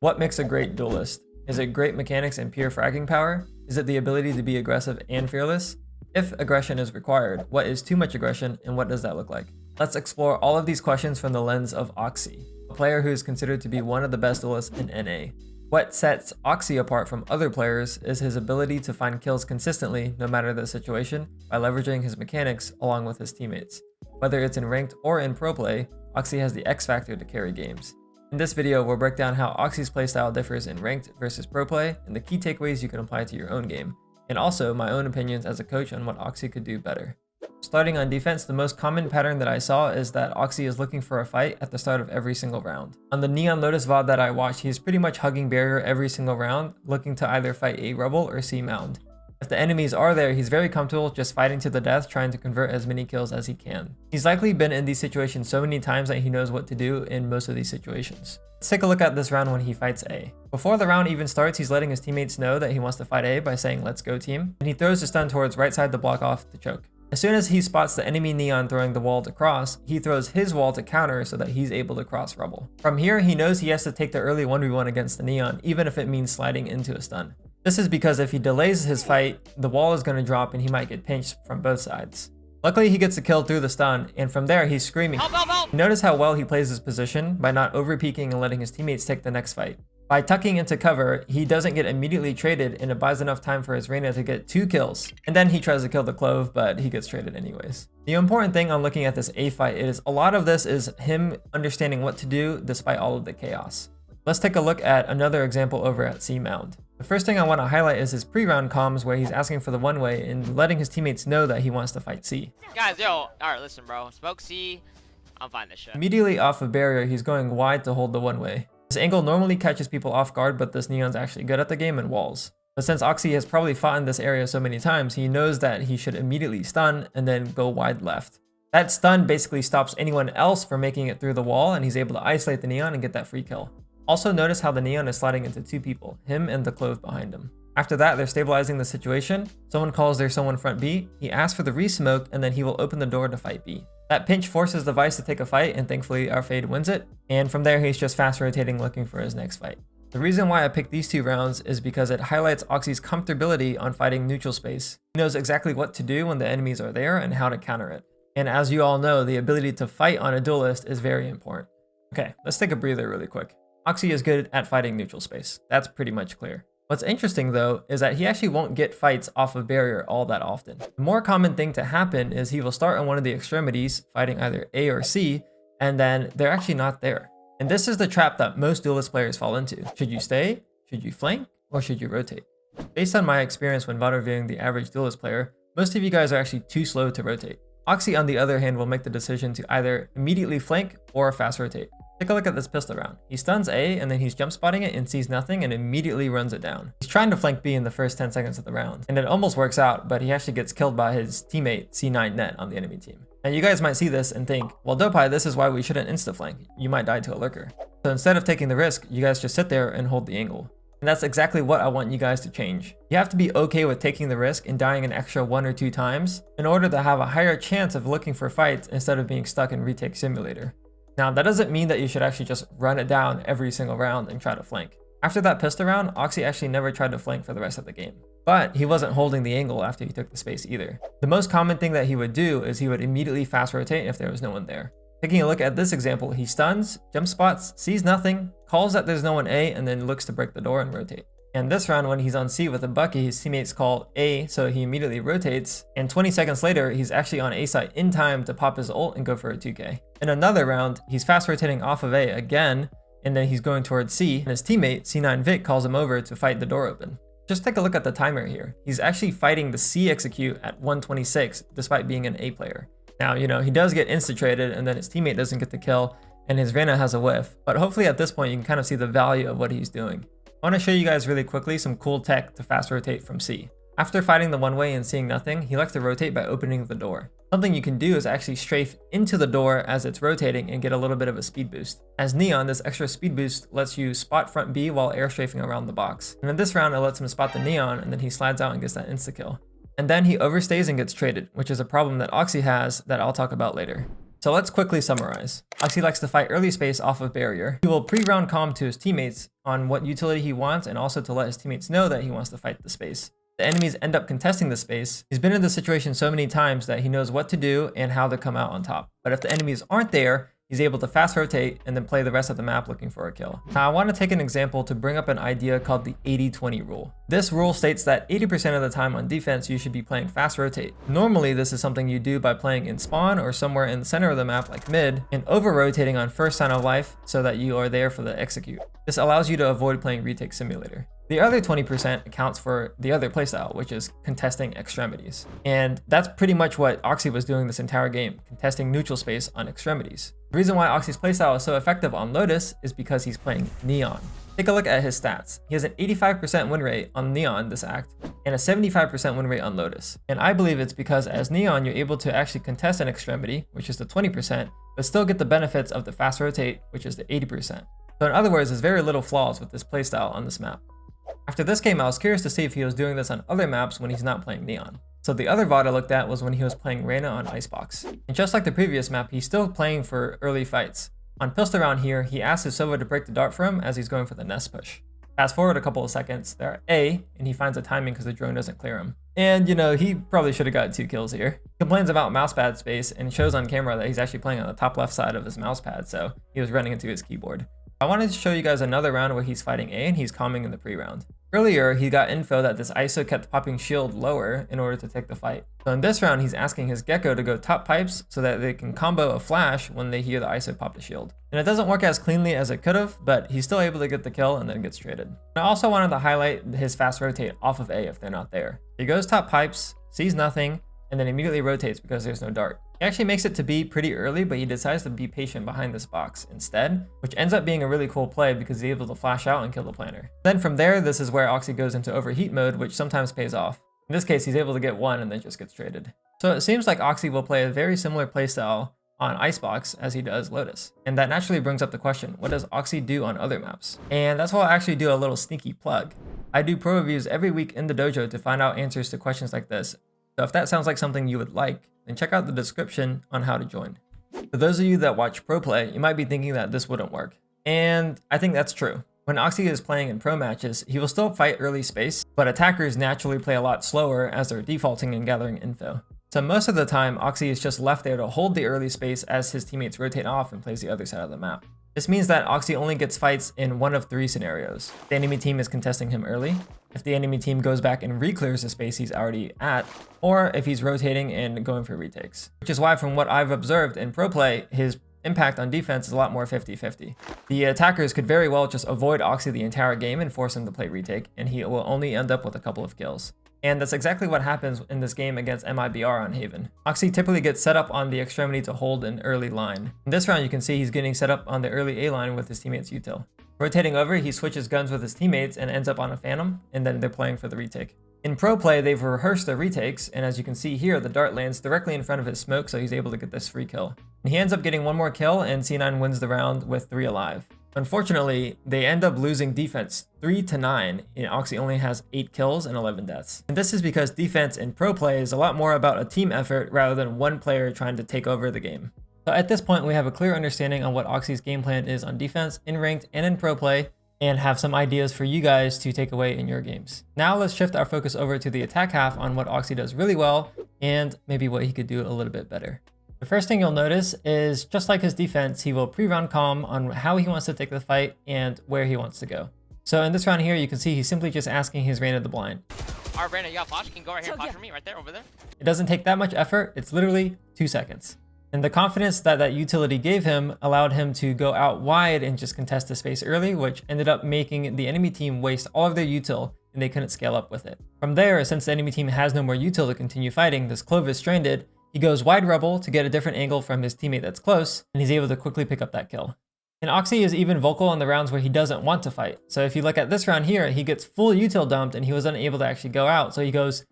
What makes a great duelist? Is it great mechanics and pure fragging power? Is it the ability to be aggressive and fearless? If aggression is required, what is too much aggression and what does that look like? Let's explore all of these questions from the lens of Oxy, a player who is considered to be one of the best duelists in NA. What sets Oxy apart from other players is his ability to find kills consistently no matter the situation by leveraging his mechanics along with his teammates. Whether it's in ranked or in pro play, Oxy has the X factor to carry games. In this video, we'll break down how Oxy's playstyle differs in ranked versus pro play and the key takeaways you can apply to your own game, and also my own opinions as a coach on what Oxy could do better. Starting on defense, the most common pattern that I saw is that Oxy is looking for a fight at the start of every single round. On the Neon Lotus VOD that I watched, he's pretty much hugging barrier every single round, looking to either fight A rubble or C mound. If the enemies are there, he's very comfortable just fighting to the death, trying to convert as many kills as he can. He's likely been in these situations so many times that he knows what to do in most of these situations. Let's take a look at this round when he fights A. Before the round even starts, he's letting his teammates know that he wants to fight A by saying "let's go team," and he throws the stun towards right side to block off the choke. As soon as he spots the enemy Neon throwing the wall to cross, he throws his wall to counter so that he's able to cross rubble. From here, he knows he has to take the early 1v1 against the Neon, even if it means sliding into a stun. This is because if he delays his fight, the wall is going to drop and he might get pinched from both sides. Luckily, he gets the kill through the stun, and from there, he's screaming. Help, help, help! Notice how well he plays his position by not over-peeking and letting his teammates take the next fight. By tucking into cover, he doesn't get immediately traded, and it buys enough time for his Reyna to get 2 kills. And then he tries to kill the Clove, but he gets traded anyways. The important thing on looking at this A fight is a lot of this is him understanding what to do despite all of the chaos. Let's take a look at another example over at C mound. The first thing I want to highlight is his pre-round comms where he's asking for the one-way and letting his teammates know that he wants to fight C. Guys, yo, alright, listen, bro. Smoke C. I'm fine this shit. Immediately off of barrier, he's going wide to hold the one-way. This angle normally catches people off guard, but this Neon's actually good at the game and walls. But since Oxy has probably fought in this area so many times, he knows that he should immediately stun and then go wide left. That stun basically stops anyone else from making it through the wall, and he's able to isolate the Neon and get that free kill. Also notice how the Neon is sliding into 2 people, him and the Clove behind him. After that, they're stabilizing the situation. Someone calls their someone front B, he asks for the re-smoke, and then he will open the door to fight B. That pinch forces the Vice to take a fight, and thankfully our Fade wins it. And from there, he's just fast rotating looking for his next fight. The reason why I picked these 2 rounds is because it highlights Oxy's comfortability on fighting neutral space. He knows exactly what to do when the enemies are there and how to counter it. And as you all know, the ability to fight on a duelist is very important. Okay, let's take a breather really quick. Oxy is good at fighting neutral space. That's pretty much clear. What's interesting though is that he actually won't get fights off of barrier all that often. The more common thing to happen is he will start on one of the extremities, fighting either A or C, and then they're actually not there. And this is the trap that most duelist players fall into. Should you stay? Should you flank? Or should you rotate? Based on my experience when VOD reviewing the average duelist player, most of you guys are actually too slow to rotate. Oxy on the other hand will make the decision to either immediately flank or fast rotate. Take a look at this pistol round. He stuns A and then he's jump spotting it and sees nothing and immediately runs it down. He's trying to flank B in the first 10 seconds of the round, and it almost works out, but he actually gets killed by his teammate C9 Net on the enemy team. And you guys might see this and think, well, Dopai, this is why we shouldn't insta-flank. You might die to a lurker. So instead of taking the risk, you guys just sit there and hold the angle. And that's exactly what I want you guys to change. You have to be okay with taking the risk and dying an extra 1 or 2 times in order to have a higher chance of looking for fights instead of being stuck in retake simulator. Now, that doesn't mean that you should actually just run it down every single round and try to flank. After that pistol round, Oxy actually never tried to flank for the rest of the game. But he wasn't holding the angle after he took the space either. The most common thing that he would do is he would immediately fast rotate if there was no one there. Taking a look at this example, he stuns, jump spots, sees nothing, calls that there's no one A, and then looks to break the door and rotate. And this round, when he's on C with a Bucky, his teammates call A, so he immediately rotates, and 20 seconds later, he's actually on A site in time to pop his ult and go for a 2K. In another round, he's fast rotating off of A again, and then he's going towards C, and his teammate, C9 Vic, calls him over to fight the door open. Just take a look at the timer here. He's actually fighting the C execute at 126, despite being an A player. Now, you know, he does get insta-traded, and then his teammate doesn't get the kill, and his Reyna has a whiff, but hopefully at this point, you can kind of see the value of what he's doing. I want to show you guys really quickly some cool tech to fast rotate from C. After fighting the one-way and seeing nothing, he likes to rotate by opening the door. Something you can do is actually strafe into the door as it's rotating and get a little bit of a speed boost. As Neon, this extra speed boost lets you spot front B while air strafing around the box. And in this round, it lets him spot the Neon, and then he slides out and gets that insta-kill. And then he overstays and gets traded, which is a problem that Oxy has that I'll talk about later. So let's quickly summarize. Oxy likes to fight early space off of barrier. He will pre-round comm to his teammates on what utility he wants and also to let his teammates know that he wants to fight the space. The enemies end up contesting the space. He's been in this situation so many times that he knows what to do and how to come out on top. But if the enemies aren't there, he's able to fast rotate and then play the rest of the map looking for a kill. Now I want to take an example to bring up an idea called the 80-20 rule. This rule states that 80% of the time on defense you should be playing fast rotate. Normally this is something you do by playing in spawn or somewhere in the center of the map like mid and over rotating on first sign of life so that you are there for the execute. This allows you to avoid playing retake simulator. The other 20% accounts for the other playstyle, which is contesting extremities. And that's pretty much what Oxy was doing this entire game, contesting neutral space on extremities. The reason why Oxy's playstyle is so effective on Lotus is because he's playing Neon. Take a look at his stats. He has an 85% win rate on Neon this act, and a 75% win rate on Lotus. And I believe it's because as Neon, you're able to actually contest an extremity, which is the 20%, but still get the benefits of the fast rotate, which is the 80%. So in other words, there's very little flaws with this playstyle on this map. After this game, I was curious to see if he was doing this on other maps when he's not playing Neon. So the other VOD I looked at was when he was playing Reyna on Icebox. And just like the previous map, he's still playing for early fights. On pistol round here, he asks his Sova to break the dart for him as he's going for the nest push. Fast forward a couple of seconds, they're at A, and he finds a timing because the drone doesn't clear him. And he probably should have got 2 kills here. He complains about mousepad space and shows on camera that he's actually playing on the top left side of his mousepad, so he was running into his keyboard. I wanted to show you guys another round where he's fighting A and he's calming in the pre-round. Earlier, he got info that this ISO kept popping shield lower in order to take the fight. So in this round, he's asking his Gecko to go top pipes so that they can combo a flash when they hear the ISO pop the shield. And it doesn't work as cleanly as it could have, but he's still able to get the kill and then gets traded. And I also wanted to highlight his fast rotate off of A if they're not there. He goes top pipes, sees nothing, and then immediately rotates because there's no dart. He actually makes it to B pretty early, but he decides to be patient behind this box instead, which ends up being a really cool play because he's able to flash out and kill the planter. Then from there, this is where Oxy goes into overheat mode, which sometimes pays off. In this case, he's able to get 1 and then just gets traded. So it seems like Oxy will play a very similar playstyle on Icebox as he does Lotus. And that naturally brings up the question, what does Oxy do on other maps? And that's why I actually do a little sneaky plug. I do pro reviews every week in the dojo to find out answers to questions like this. So if that sounds like something you would like, then check out the description on how to join. For those of you that watch pro play, you might be thinking that this wouldn't work. And I think that's true. When Oxy is playing in pro matches, he will still fight early space, but attackers naturally play a lot slower as they're defaulting and gathering info. So most of the time, Oxy is just left there to hold the early space as his teammates rotate off and plays the other side of the map. This means that Oxy only gets fights in one of 3 scenarios. The enemy team is contesting him early, if the enemy team goes back and re-clears the space he's already at, or if he's rotating and going for retakes. Which is why from what I've observed in pro play, his impact on defense is a lot more 50-50. The attackers could very well just avoid Oxy the entire game and force him to play retake, and he will only end up with a couple of kills. And that's exactly what happens in this game against MIBR on Haven. Oxy typically gets set up on the extremity to hold an early line. In this round, you can see he's getting set up on the early A line with his teammate's util. Rotating over, he switches guns with his teammates and ends up on a Phantom, and then they're playing for the retake. In pro play, they've rehearsed the retakes, and as you can see here, the dart lands directly in front of his smoke, so he's able to get this free kill. And he ends up getting 1 more kill, and C9 wins the round with 3 alive. Unfortunately, they end up losing defense 3-9, and Oxy only has 8 kills and 11 deaths. And this is because defense in pro play is a lot more about a team effort rather than one player trying to take over the game. So at this point, we have a clear understanding on what Oxy's game plan is on defense, in ranked, and in pro play, and have some ideas for you guys to take away in your games. Now let's shift our focus over to the attack half on what Oxy does really well, and maybe what he could do a little bit better. The first thing you'll notice is, just like his defense, he will pre-round comm on how he wants to take the fight and where he wants to go. So in this round here, you can see he's simply just asking his Reyna the blind. Alright, Reyna, you got flash? You can go right here and flash for me, right there, over there. It doesn't take that much effort. It's literally 2 seconds. And the confidence that that utility gave him allowed him to go out wide and just contest the space early, which ended up making the enemy team waste all of their util and they couldn't scale up with it. From there, since the enemy team has no more util to continue fighting, this Clove is stranded. He goes wide rubble to get a different angle from his teammate that's close, and he's able to quickly pick up that kill. And Oxy is even vocal on the rounds where he doesn't want to fight. So if you look at this round here, he gets full util dumped and he was unable to actually go out. So he goes,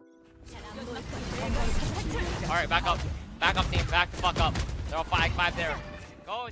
alright, back up team, back the fuck up. They're all 5 there. Go.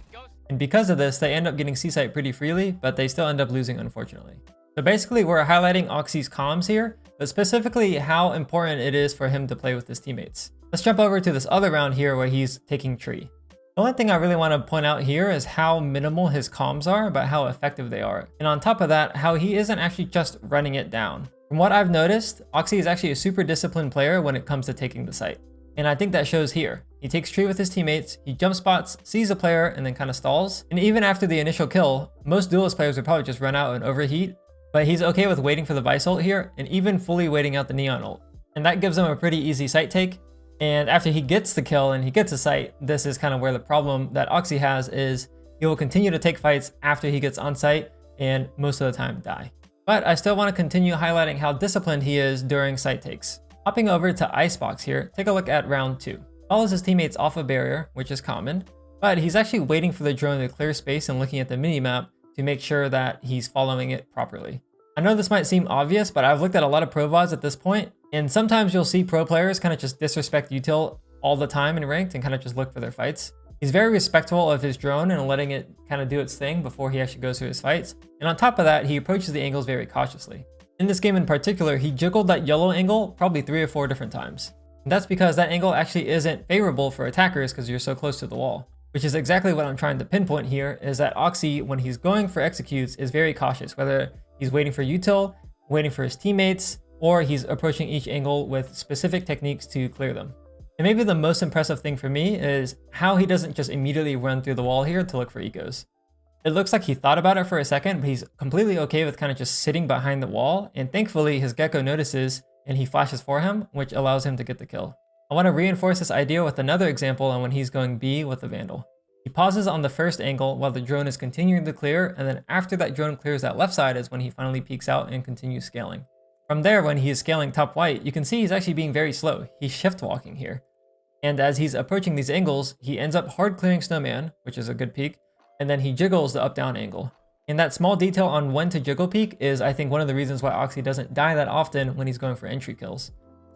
And because of this, they end up getting C-site pretty freely, but they still end up losing, unfortunately. So basically, we're highlighting Oxy's comms here, but specifically how important it is for him to play with his teammates. Let's jump over to this other round here where he's taking tree. The only thing I really want to point out here is how minimal his comms are, but how effective they are. And on top of that, how he isn't actually just running it down. From what I've noticed, Oxy is actually a super disciplined player when it comes to taking the site. And I think that shows here. He takes tree with his teammates, he jump spots, sees a player, and then kind of stalls. And even after the initial kill, most duelist players would probably just run out and overheat, but he's okay with waiting for the Vice ult here, and even fully waiting out the Neon ult. And that gives him a pretty easy site take. And after he gets the kill and he gets a site, this is kind of where the problem that Oxy has is he will continue to take fights after he gets on site and most of the time die. But I still want to continue highlighting how disciplined he is during site takes. Hopping over to Icebox here, take a look at round 2. Follows his teammates off a barrier, which is common, but he's actually waiting for the drone to clear space and looking at the minimap to make sure that he's following it properly. I know this might seem obvious, but I've looked at a lot of pro VODs at this point, and sometimes you'll see pro players kind of just disrespect util all the time in ranked and kind of just look for their fights. He's very respectful of his drone and letting it kind of do its thing before he actually goes through his fights. And on top of that, he approaches the angles very cautiously. In this game in particular, he jiggled that yellow angle probably 3 or 4 different times. And that's because that angle actually isn't favorable for attackers because you're so close to the wall. Which is exactly what I'm trying to pinpoint here, is that Oxy, when he's going for executes, is very cautious, whether he's waiting for util, waiting for his teammates, or he's approaching each angle with specific techniques to clear them. And maybe the most impressive thing for me is how he doesn't just immediately run through the wall here to look for ecos. It looks like he thought about it for a second, but he's completely okay with kind of just sitting behind the wall, and thankfully his Gecko notices and he flashes for him, which allows him to get the kill. I want to reinforce this idea with another example on when he's going B with the Vandal. He pauses on the first angle while the drone is continuing to clear, and then after that drone clears that left side is when he finally peeks out and continues scaling. From there, when he is scaling top white, you can see he's actually being very slow. He's shift walking here. And as he's approaching these angles, he ends up hard clearing Snowman, which is a good peek, and then he jiggles the up-down angle. And that small detail on when to jiggle peek is, I think, one of the reasons why Oxy doesn't die that often when he's going for entry kills.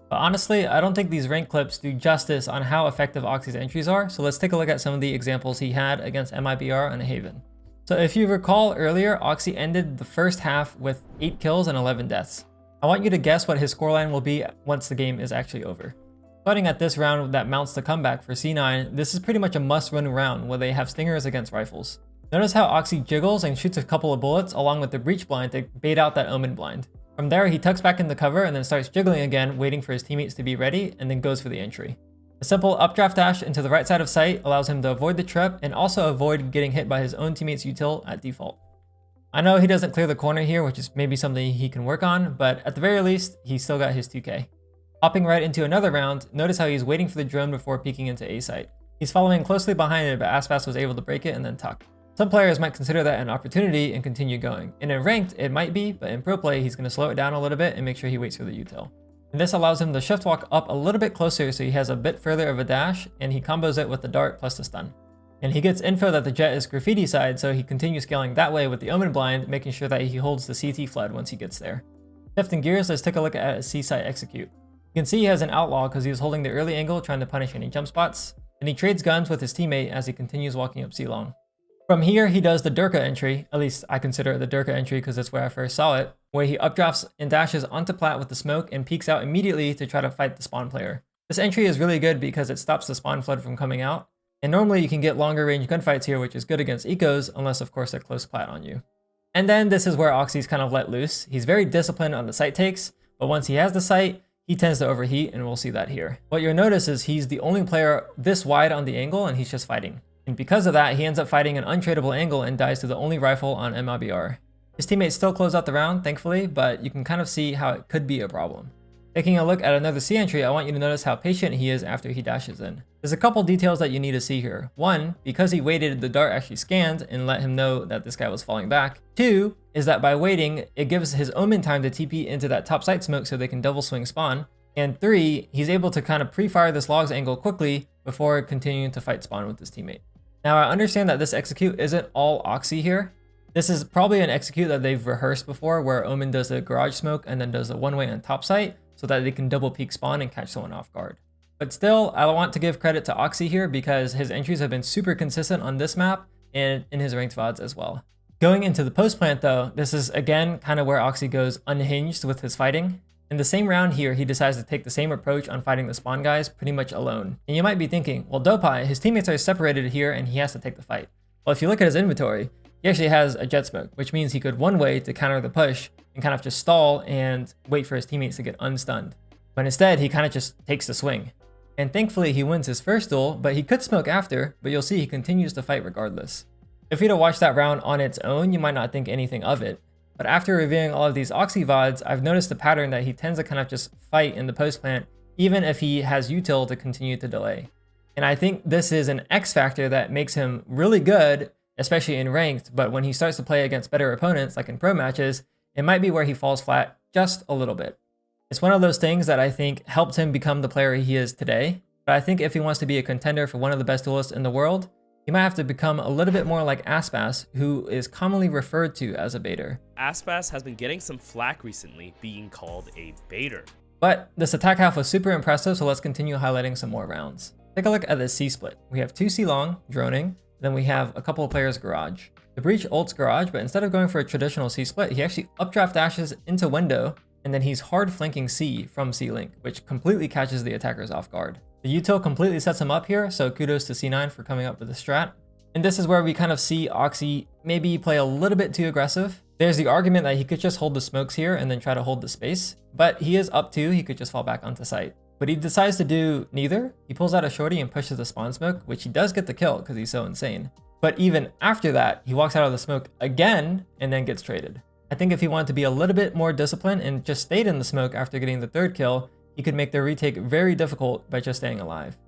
But honestly, I don't think these rank clips do justice on how effective Oxy's entries are, so let's take a look at some of the examples he had against MIBR and Haven. So if you recall earlier, Oxy ended the first half with 8 kills and 11 deaths. I want you to guess what his scoreline will be once the game is actually over. Starting at this round that mounts the comeback for C9, this is pretty much a must-win round where they have stingers against rifles. Notice how Oxy jiggles and shoots a couple of bullets along with the breach blind to bait out that omen blind. From there, he tucks back into cover and then starts jiggling again, waiting for his teammates to be ready, and then goes for the entry. A simple updraft dash into the right side of sight allows him to avoid the trip and also avoid getting hit by his own teammate's util at default. I know he doesn't clear the corner here, which is maybe something he can work on, but at the very least, he still got his 2k. Hopping right into another round, notice how he's waiting for the drone before peeking into A site. He's following closely behind it, but Aspas was able to break it and then tuck. Some players might consider that an opportunity and continue going. And in ranked, it might be, but in pro play, he's going to slow it down a little bit and make sure he waits for the util. And this allows him to shift walk up a little bit closer so he has a bit further of a dash, and he combos it with the dart plus the stun. And he gets info that the jet is graffiti side, so he continues scaling that way with the omen blind, making sure that he holds the CT flood once he gets there. Shifting gears, let's take a look at a C site execute. You can see he has an outlaw because he was holding the early angle trying to punish any jump spots, and he trades guns with his teammate as he continues walking up C long. From here, he does the Durka entry, at least I consider it the Durka entry because that's where I first saw it, where he updrafts and dashes onto plat with the smoke and peeks out immediately to try to fight the spawn player. This entry is really good because it stops the spawn flood from coming out, and normally you can get longer range gunfights here, which is good against ecos, unless of course they're close plat on you. And then this is where Oxy's kind of let loose. He's very disciplined on the site takes, but once he has the site, he tends to overheat, and we'll see that here. What you'll notice is he's the only player this wide on the angle, and he's just fighting. And because of that, he ends up fighting an untradeable angle and dies to the only rifle on MIBR. His teammates still close out the round, thankfully, but you can kind of see how it could be a problem. Taking a look at another C entry, I want you to notice how patient he is after he dashes in. There's a couple details that you need to see here. One, because he waited, the dart actually scanned and let him know that this guy was falling back. Two, is that by waiting, it gives his omen time to TP into that top site smoke so they can double swing spawn. And three, he's able to kind of pre-fire this logs angle quickly before continuing to fight spawn with his teammate. Now I understand that this execute isn't all Oxy here. This is probably an execute that they've rehearsed before where Omen does a garage smoke and then does a one-way on top site so that they can double peek spawn and catch someone off guard. But still, I want to give credit to Oxy here because his entries have been super consistent on this map and in his ranked VODs as well. Going into the post plant though, this is again kind of where Oxy goes unhinged with his fighting. In the same round here, he decides to take the same approach on fighting the spawn guys pretty much alone. And you might be thinking, well, Dopai, his teammates are separated here and he has to take the fight. Well, if you look at his inventory, he actually has a jet smoke, which means he could one way to counter the push and kind of just stall and wait for his teammates to get unstunned. But instead, he kind of just takes the swing. And thankfully, he wins his first duel, but he could smoke after, but you'll see he continues to fight regardless. If you'd have watched that round on its own, you might not think anything of it. But after reviewing all of these Oxy VODs, I've noticed the pattern that he tends to kind of just fight in the post plant, even if he has util to continue to delay. And I think this is an X factor that makes him really good, especially in ranked, but when he starts to play against better opponents, like in pro matches, it might be where he falls flat just a little bit. It's one of those things that I think helped him become the player he is today. But I think if he wants to be a contender for one of the best duelists in the world, he might have to become a little bit more like Aspas, who is commonly referred to as a baiter. Aspas has been getting some flack recently, being called a baiter. But this attack half was super impressive, so let's continue highlighting some more rounds. Take a look at this C split. We have 2 C long, droning, then we have a couple of players garage. The Breach ults garage, but instead of going for a traditional C split, he actually updraft dashes into window, and then he's hard flanking C from C link, which completely catches the attackers off guard. The util completely sets him up here, so kudos to C9 for coming up with the strat. And this is where we kind of see Oxy maybe play a little bit too aggressive. There's the argument that he could just hold the smokes here and then try to hold the space, but he is up 2, he could just fall back onto site. But he decides to do neither. He pulls out a shorty and pushes the spawn smoke, which he does get the kill because he's so insane. But even after that, he walks out of the smoke again and then gets traded. I think if he wanted to be a little bit more disciplined and just stayed in the smoke after getting the 3rd kill, he could make the retake very difficult by just staying alive.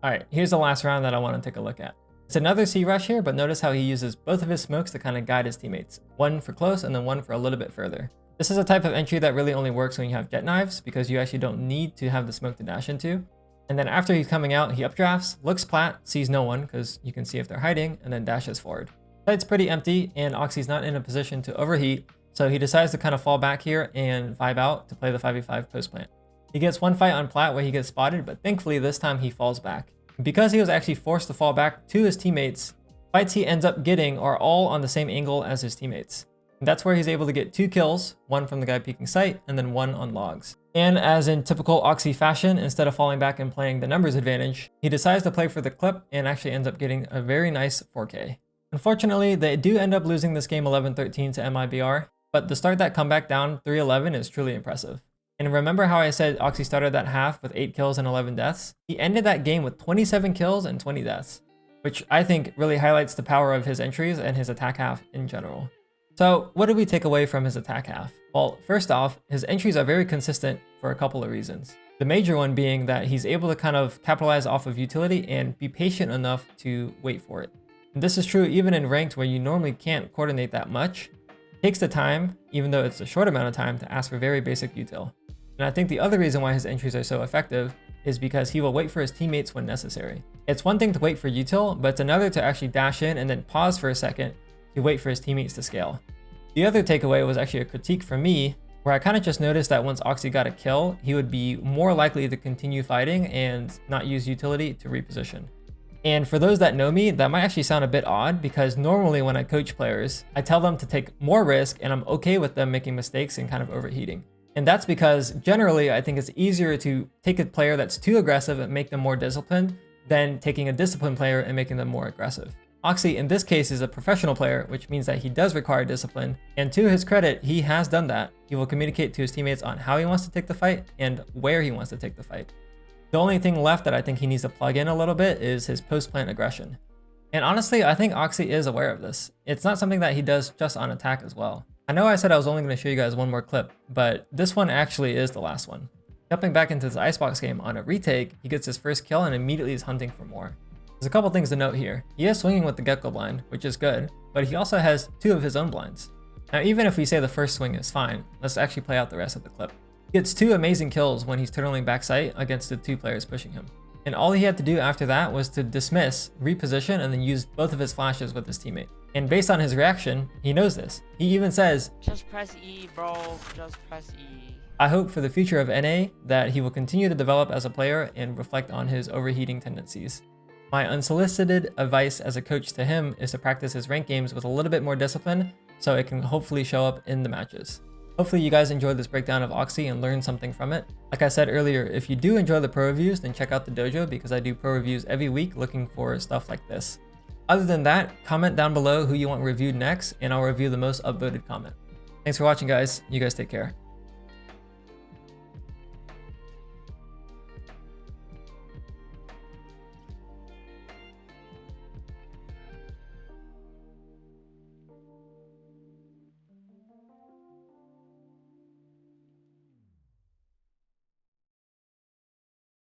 Alright, here's the last round that I want to take a look at. It's another C rush here, but notice how he uses both of his smokes to kind of guide his teammates. One for close and then one for a little bit further. This is a type of entry that really only works when you have jet knives, because you actually don't need to have the smoke to dash into. And then after he's coming out, he updrafts, looks plat, sees no one because you can see if they're hiding, and then dashes forward. Site's pretty empty and Oxy's not in a position to overheat, so he decides to kind of fall back here and vibe out to play the 5v5 post plant. He gets one fight on plat where he gets spotted, but thankfully this time he falls back. Because he was actually forced to fall back to his teammates, fights he ends up getting are all on the same angle as his teammates. And that's where he's able to get 2 kills, one from the guy peeking sight, and then one on logs. And as in typical Oxy fashion, instead of falling back and playing the numbers advantage, he decides to play for the clip and actually ends up getting a very nice 4K. Unfortunately, they do end up losing this game 11-13 to MIBR, but to start that comeback down 3-11 is truly impressive. And remember how I said Oxy started that half with 8 kills and 11 deaths? He ended that game with 27 kills and 20 deaths, which I think really highlights the power of his entries and his attack half in general. So what did we take away from his attack half? Well, first off, his entries are very consistent for a couple of reasons. The major one being that he's able to kind of capitalize off of utility and be patient enough to wait for it. And this is true even in ranked where you normally can't coordinate that much. It takes the time, even though it's a short amount of time, to ask for very basic util. And I think the other reason why his entries are so effective is because he will wait for his teammates when necessary. It's one thing to wait for util, but it's another to actually dash in and then pause for a second to wait for his teammates to scale. The other takeaway was actually a critique from me, where I kind of just noticed that once Oxy got a kill, he would be more likely to continue fighting and not use utility to reposition. And for those that know me, that might actually sound a bit odd because normally when I coach players, I tell them to take more risk and I'm okay with them making mistakes and kind of overheating. And that's because generally I think it's easier to take a player that's too aggressive and make them more disciplined than taking a disciplined player and making them more aggressive. Oxy in this case is a professional player, which means that he does require discipline. And to his credit, he has done that. He will communicate to his teammates on how he wants to take the fight and where he wants to take the fight. The only thing left that I think he needs to plug in a little bit is his post-plant aggression. And honestly, I think Oxy is aware of this. It's not something that he does just on attack as well. I know I said I was only going to show you guys one more clip, but this one actually is the last one. Jumping back into this Icebox game on a retake, he gets his first kill and immediately is hunting for more. There's a couple things to note here. He is swinging with the Gecko blind, which is good, but he also has 2 of his own blinds. Now even if we say the first swing is fine, let's actually play out the rest of the clip. He gets 2 amazing kills when he's tunneling backside against the 2 players pushing him. And all he had to do after that was to dismiss, reposition, and then use both of his flashes with his teammate. And based on his reaction, he knows this. He even says, "Just press E, bro. Just press E." I hope for the future of NA that he will continue to develop as a player and reflect on his overheating tendencies. My unsolicited advice as a coach to him is to practice his ranked games with a little bit more discipline so it can hopefully show up in the matches. Hopefully you guys enjoyed this breakdown of Oxy and learned something from it. Like I said earlier, if you do enjoy the pro reviews, then check out the dojo because I do pro reviews every week looking for stuff like this. Other than that, comment down below who you want reviewed next and I'll review the most upvoted comment. Thanks for watching guys, you guys take care.